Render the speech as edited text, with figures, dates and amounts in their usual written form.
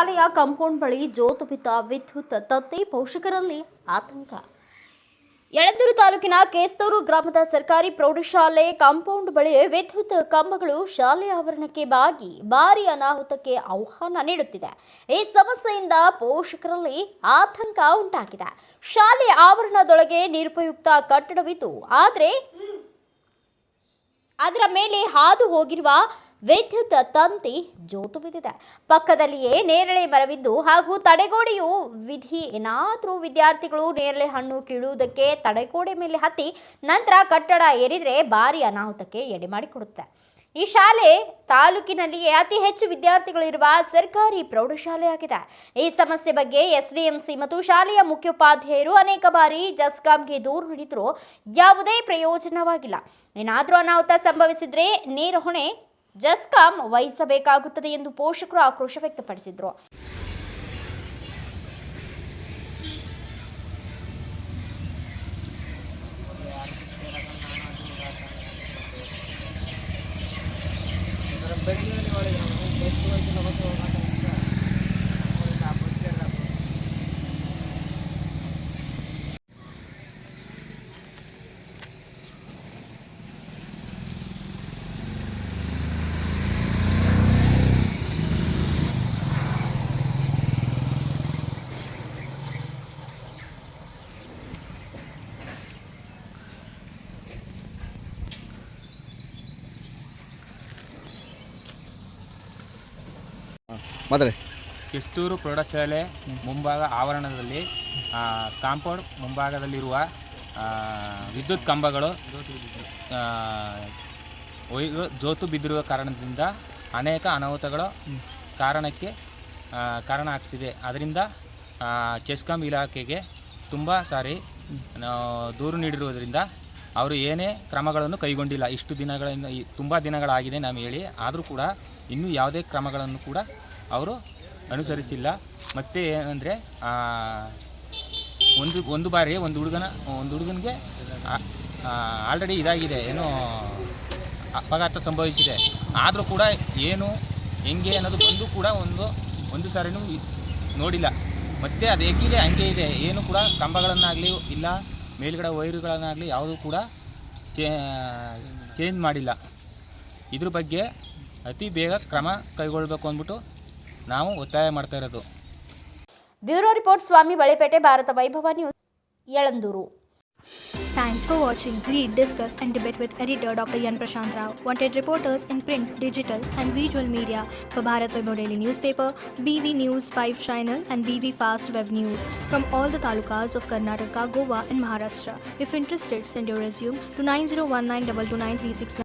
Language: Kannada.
ಶಾಲೆಯ ಕಾಂಪೌಂಡ್ ಬಳಿ ಜೋತು ಬಿದ್ದ ವಿದ್ಯುತ್ ತಂತಿ ಪೋಷಕರಲ್ಲಿ ಆತಂಕ. ಯಳಂದೂರು ತಾಲೂಕಿನ ಕೇಸ್ತೂರು ಗ್ರಾಮದ ಸರ್ಕಾರಿ ಪ್ರೌಢಶಾಲೆ ಕಾಂಪೌಂಡ್ ಬಳಿ ವಿದ್ಯುತ್ ಕಂಬಗಳು ಶಾಲೆಯ ಆವರಣಕ್ಕೆ ಬಾಗಿ ಭಾರೀ ಅನಾಹುತಕ್ಕೆ ಆಹ್ವಾನ ನೀಡುತ್ತಿದೆ. ಈ ಸಮಸ್ಯೆಯಿಂದ ಪೋಷಕರಲ್ಲಿ ಆತಂಕ ಉಂಟಾಗಿದೆ. ಶಾಲೆಯ ಆವರಣದೊಳಗೆ ನಿರುಪಯುಕ್ತ ಕಟ್ಟಡವಿದ್ದು, ಆದರೆ ಅದರ ಮೇಲೆ ಹಾದು ಹೋಗಿರುವ ವಿದ್ಯುತ್ ತಂತಿ ಜೋತು ಬಿದ್ದಿದೆ. ಪಕ್ಕದಲ್ಲಿಯೇ ನೇರಳೆ ಮರವಿದ್ದು ಹಾಗೂ ತಡೆಗೋಡೆಯು ಏನಾದರೂ ವಿದ್ಯಾರ್ಥಿಗಳು ನೇರಳೆ ಹಣ್ಣು ಕೀಳುವುದಕ್ಕೆ ತಡೆಗೋಡೆ ಮೇಲೆ ಹತ್ತಿ ನಂತರ ಕಟ್ಟಡ ಏರಿದರೆ ಭಾರಿ ಅನಾಹುತಕ್ಕೆ ಎಡೆ ಮಾಡಿಕೊಡುತ್ತೆ. ಈ ಶಾಲೆ ತಾಲೂಕಿನಲ್ಲಿಯೇ ಅತಿ ಹೆಚ್ಚು ವಿದ್ಯಾರ್ಥಿಗಳಿರುವ ಸರ್ಕಾರಿ ಪ್ರೌಢಶಾಲೆಯಾಗಿದೆ. ಈ ಸಮಸ್ಯೆ ಬಗ್ಗೆ ಎಸ್ಡಿಎಂಸಿ ಮತ್ತು ಶಾಲೆಯ ಮುಖ್ಯೋಪಾಧ್ಯಾಯರು ಅನೇಕ ಬಾರಿ ಜಸ್ಕಾಂಗೆ ದೂರು ನೀಡಿದರೂ ಯಾವುದೇ ಪ್ರಯೋಜನವಾಗಿಲ್ಲ. ಏನಾದರೂ ಅನಾಹುತ ಸಂಭವಿಸಿದರೆ ನೇರ ಹೊಣೆ ಜಸ್ಕಾಂ ವಹಿಸಬೇಕಾಗುತ್ತದೆ ಎಂದು ಪೋಷಕರು ಆಕ್ರೋಶ ವ್ಯಕ್ತಪಡಿಸಿದರು. ಕೇಸ್ತೂರು ಪ್ರೌಢಶಾಲೆ ಮುಂಭಾಗ ಆವರಣದಲ್ಲಿ ಕಾಂಪೌಂಡ್ ಮುಂಭಾಗದಲ್ಲಿರುವ ವಿದ್ಯುತ್ ಕಂಬಗಳು ಜೋತು ಬಿದ್ದಿರುವ ಕಾರಣದಿಂದ ಅನೇಕ ಅನಾಹುತಗಳು ಕಾರಣ ಆಗ್ತಿದೆ. ಅದರಿಂದ ಚೆಸ್ಕಾಂ ಇಲಾಖೆಗೆ ತುಂಬ ಸಾರಿ ದೂರು ನೀಡಿರುವುದರಿಂದ ಅವರು ಏನೇ ಕ್ರಮಗಳನ್ನು ಕೈಗೊಂಡಿಲ್ಲ. ಇಷ್ಟು ದಿನಗಳಿಂದ ತುಂಬ ದಿನಗಳಾಗಿದೆ ನಾವು ಹೇಳಿ, ಆದರೂ ಕೂಡ ಇನ್ನೂ ಯಾವುದೇ ಕ್ರಮಗಳನ್ನು ಕೂಡ ಅವರು ಅನುಸರಿಸಿಲ್ಲ. ಮತ್ತು ಏನಂದರೆ ಒಂದು ಬಾರಿ ಒಂದು ಹುಡುಗನಿಗೆ ಆಲ್ರೆಡಿ ಇದಾಗಿದೆ, ಏನೋ ಅಪಘಾತ ಸಂಭವಿಸಿದೆ. ಆದರೂ ಕೂಡ ಏನು ಹೆಂಗೆ ಅನ್ನೋದು ಬಂದು ಕೂಡ ಒಂದು ಸಾರಿನೂ ನೋಡಿಲ್ಲ. ಮತ್ತು ಅದು ಹೇಗಿದೆ ಹಂಗೆ ಇದೆ, ಏನು ಕೂಡ ಕಂಬಗಳನ್ನಾಗಲಿ ಇಲ್ಲ ಮೇಲ್ಗಡೆ ವೈರುಗಳನ್ನಾಗಲಿ ಯಾವುದೂ ಕೂಡ ಚೇಂಜ್ ಮಾಡಿಲ್ಲ. ಇದ್ರ ಬಗ್ಗೆ ಅತಿ ಬೇಗ ಕ್ರಮ ಕೈಗೊಳ್ಳಬೇಕು ಅಂದ್ಬಿಟ್ಟು ನಾವು ಒತ್ತಾಯ ಮಾಡ್ತಾ ಇರೋದು. ಬ್ಯೂರೋ ರಿಪೋರ್ಟ್, ಸ್ವಾಮಿ ಬಳೆಪೇಟೆ, ಭಾರತ ವೈಭವ news, Yelandur. Thanks for watching. Read, discuss and debate with editor Dr. Yan Prashant Rao. Wanted reporters in print, digital and visual media for Bharat Vaibhav Daily Newspaper, BV News 5 Channel and BV Fast Web News from all the talukas of Karnataka, Goa and Maharashtra. If interested, send your resume to 9019229369.